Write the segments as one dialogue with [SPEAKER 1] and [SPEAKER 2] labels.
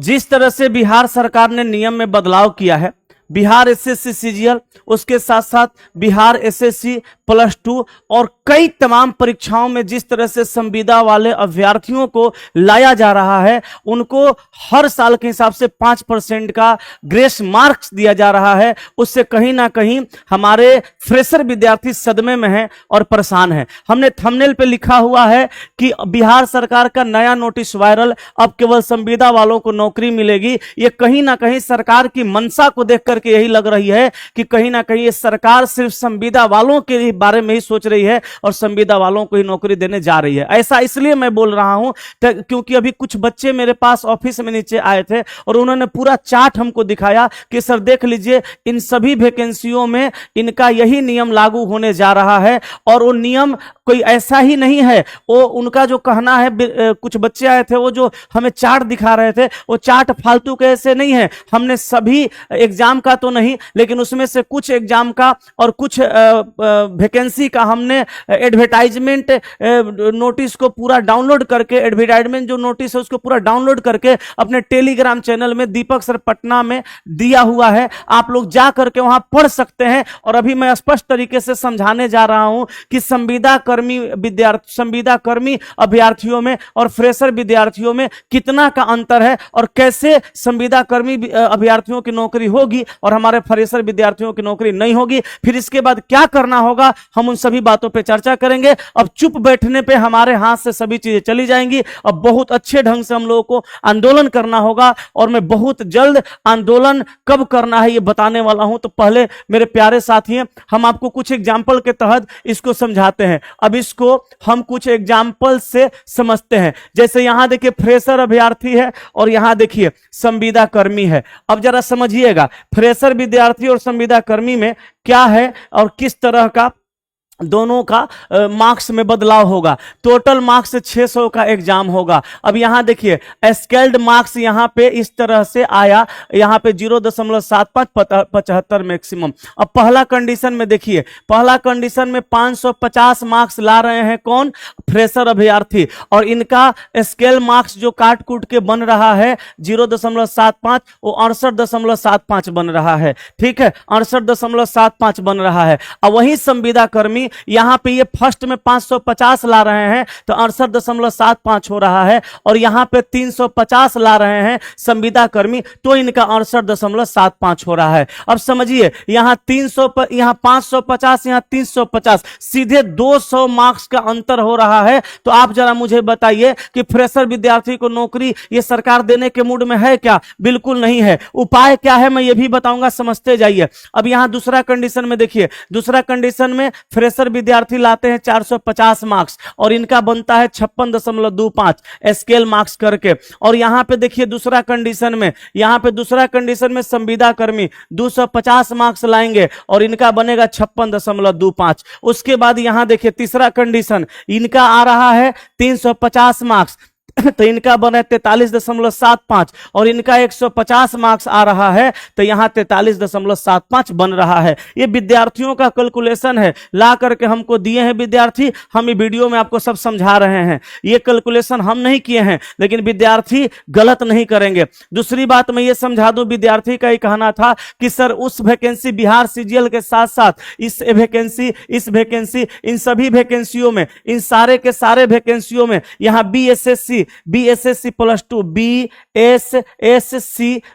[SPEAKER 1] जिस तरह से बिहार सरकार ने नियम में बदलाव किया है, बिहार एसएससी सीजीएल, उसके साथ साथ बिहार एसएससी +2 और कई तमाम परीक्षाओं में जिस तरह से संविदा वाले अभ्यर्थियों को लाया जा रहा है, उनको हर साल के हिसाब से 5% का ग्रेस मार्क्स दिया जा रहा है, उससे कहीं ना कहीं हमारे फ्रेशर विद्यार्थी सदमे में हैं और परेशान हैं। हमने थंबनेल पे लिखा हुआ है कि बिहार सरकार का नया नोटिस वायरल, अब केवल संविदा वालों को नौकरी मिलेगी। ये कहीं ना कहीं सरकार की मंशा को देखकर के यही लग रही है कि कहीं ना कहीं ये सरकार सिर्फ संविदा वालों के बारे में ही सोच रही है और संविदा वालों को ही नौकरी देने जा रही है। ऐसा इसलिए मैं बोल रहा हूं क्योंकि अभी कुछ बच्चे मेरे पास ऑफिस में नीचे आए थे और उन्होंने पूरा चार्ट हमको दिखाया कि सर देख लीजिए, इन सभी वैकेंसियों में इनका यही नियम लागू होने जा रहा है। और वो नियम कोई ऐसा ही नहीं है, वो उनका जो कहना है, कुछ बच्चे आए थे वो जो हमें चार्ट दिखा रहे थे, वो चार्ट फालतू के ऐसे नहीं है। हमने सभी एग्जाम का तो नहीं, लेकिन उसमें से कुछ एग्जाम का और कुछ वैकेंसी का हमने एडवर्टाइजमेंट नोटिस को पूरा डाउनलोड करके, एडवर्टाइजमेंट जो नोटिस है उसको पूरा डाउनलोड करके अपने टेलीग्राम चैनल में दीपक सर पटना में दिया हुआ है। आप लोग जा करके वहां पढ़ सकते हैं। और अभी मैं स्पष्ट तरीके से समझाने जा रहा हूं कि संविदा कर्मी अभ्यर्थियों में और फ्रेशर विद्यार्थियों में कितना का अंतर है और कैसे संविदा कर्मी अभ्यर्थियों की नौकरी होगी और हमारे फ्रेशर विद्यार्थियों की नौकरी नहीं होगी। फिर इसके बाद क्या करना होगा, हम उन सभी बातों पे चर्चा करेंगे। अब चुप बैठने पे हमारे हाथ से सभी चीजें चली जाएंगी। अब बहुत अच्छे ढंग से हम लोगों को आंदोलन करना होगा और मैं बहुत जल्द आंदोलन कब करना है ये बताने वाला हूं। तो पहले मेरे प्यारे साथी, हम आपको कुछ एग्जाम्पल के तहत इसको समझाते हैं। अब इसको हम कुछ एग्जाम्पल से समझते हैं। जैसे यहां देखिए फ्रेशर अभ्यर्थी है और यहां देखिए संविदा कर्मी है। अब जरा समझिएगा फ्रेशर विद्यार्थी और संविदा कर्मी में क्या है और किस तरह का दोनों का मार्क्स में बदलाव होगा। टोटल मार्क्स 600 का एग्जाम होगा। अब यहां देखिए स्केल्ड मार्क्स यहां पे इस तरह से आया, यहां पे 0.75 75 मैक्सिमम। अब पहला कंडीशन में देखिए, पहला कंडीशन में 550 मार्क्स ला रहे हैं कौन, फ्रेशर अभ्यर्थी, और इनका स्केल मार्क्स जो काट कूट के बन रहा है 0.75 वो 68.75 बन रहा है। ठीक है, 68.75 बन रहा है। अब वही संविदा कर्मी यहां पे ये फर्स्ट में 550 ला रहे हैं तो 68.75 हो रहा है, और यहां पे 350 ला रहे हैं संविदा कर्मी तो इनका 68.75 हो रहा है। अब समझिए यहां 550 यहां 350, सीधे 200 मार्क्स का अंतर हो रहा है। तो आप जरा मुझे बताइए कि फ्रेशर विद्यार्थी को नौकरी ये सरकार देने के मूड में है क्या? बिल्कुल नहीं है। उपाय क्या है मैं ये भी बताऊंगा, समझते जाइए। अब यहां दूसरा कंडीशन में देखिए, दूसरा कंडीशन में फ्रेशर विद्यार्थी लाते हैं 450 मार्क्स और इनका बनता है 56.25 स्केल मार्क्स करके। और यहां पे देखिए दूसरा कंडीशन में, यहां पे दूसरा कंडीशन में संविदा कर्मी 250 मार्क्स लाएंगे और इनका बनेगा 56.25। उसके बाद यहां देखिए तीसरा कंडीशन, इनका आ रहा है 350 मार्क्स तो इनका बने 43.75 और इनका 150 मार्क्स आ रहा है तो यहां 43.75 बन रहा है। ये विद्यार्थियों का कैलकुलेशन है, ला करके हमको दिए हैं विद्यार्थी, हम ये वीडियो में आपको सब समझा रहे हैं। ये कैलकुलेशन हम नहीं किए हैं, लेकिन विद्यार्थी गलत नहीं करेंगे। दूसरी बात मैं ये समझा दूं, विद्यार्थी का ही कहना था कि सर उस वैकेंसी बिहार सीजीएल के साथ साथ इस वैकेंसी इन सभी वैकेंसियों में, इन सारे के सारे वैकेंसियों में यहां बीएसएससी +2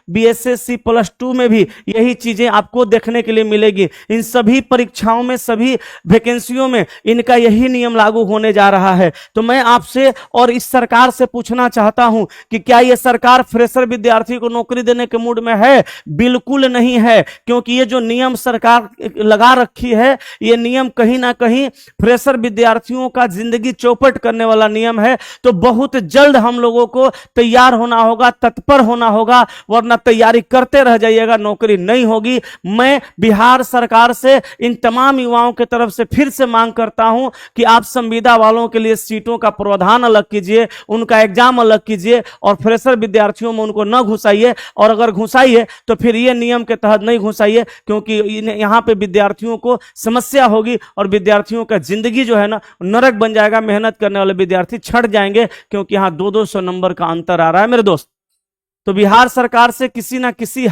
[SPEAKER 1] बीएसएससी +2 में भी यही चीजें आपको देखने के लिए मिलेगी। इन सभी परीक्षाओं में, सभी वैकेंसियों में इनका यही नियम लागू होने जा रहा है। तो मैं आपसे और इस सरकार से पूछना चाहता हूं कि क्या यह सरकार फ्रेशर विद्यार्थी को नौकरी देने के मूड में है? बिल्कुल नहीं है, क्योंकि ये जो नियम सरकार लगा रखी है, ये नियम कहीं ना कहीं फ्रेशर विद्यार्थियों का जिंदगी चौपट करने वाला नियम है। तो बहुत जल्द हम लोगों को तैयार होना होगा, तत्पर होना होगा, वरना तैयारी करते रह जाइएगा, नौकरी नहीं होगी। मैं बिहार सरकार से इन तमाम युवाओं की तरफ से फिर से मांग करता हूं कि आप संविदा वालों के लिए सीटों का प्रावधान अलग कीजिए, उनका एग्जाम अलग कीजिए और फ्रेशर विद्यार्थियों में उनको न घुसाइए। और अगर घुसाइए तो फिर ये नियम के तहत नहीं घुसाइए, क्योंकि यहां पे विद्यार्थियों को समस्या होगी और विद्यार्थियों का जिंदगी जो है ना नरक बन जाएगा। मेहनत करने वाले विद्यार्थी छट जाएंगे, क्योंकि यहां 200 नंबर का अंतर आ रहा है मेरे दोस्त। तो बिहार सरकार से किसी ना किसी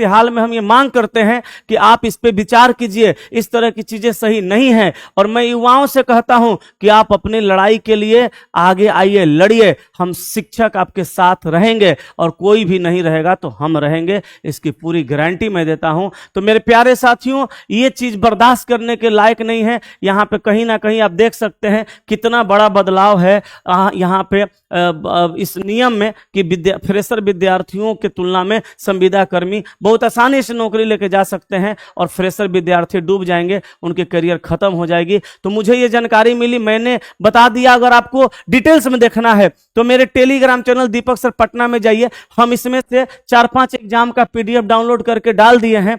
[SPEAKER 1] हाल में हम ये मांग करते हैं कि आप इस पे विचार कीजिए। इस तरह की चीजें सही नहीं है। और मैं युवाओं से कहता हूं कि आप अपनी लड़ाई के लिए आगे आइए, लड़िए। हम शिक्षक आपके साथ रहेंगे और कोई भी नहीं रहेगा तो हम रहेंगे, इसकी पूरी गारंटी मैं देता हूं। तो मेरे प्यारे साथियों, ये चीज बर्दाश्त करने के लायक नहीं है। यहां पे कहीं ना कहीं आप देख सकते हैं कितना बड़ा बदलाव है यहां पे इस नियम में कि फ्रेशर विद्यार्थियों के तुलना में संविदा कर्मी बहुत आसानी से नौकरी लेके जा सकते हैं और फ्रेशर विद्यार्थी डूब जाएंगे, उनके करियर खत्म हो जाएगी। तो मुझे ये जानकारी मिली, मैंने बता दिया। अगर आपको डिटेल्स में देखना है तो मेरे टेलीग्राम चैनल दीपक सर पटना में जाइए। हम इसमें से 4-5 एग्जाम का पीडीएफ डाउनलोड करके डाल दिए हैं।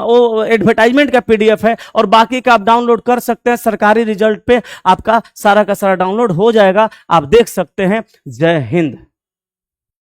[SPEAKER 1] वो एडवर्टाइजमेंट का पीडीएफ है और बाकी का आप डाउनलोड कर सकते हैं। सरकारी रिजल्ट पे आपका सारा का सारा डाउनलोड हो जाएगा, आप देख सकते हैं। जय हिंद।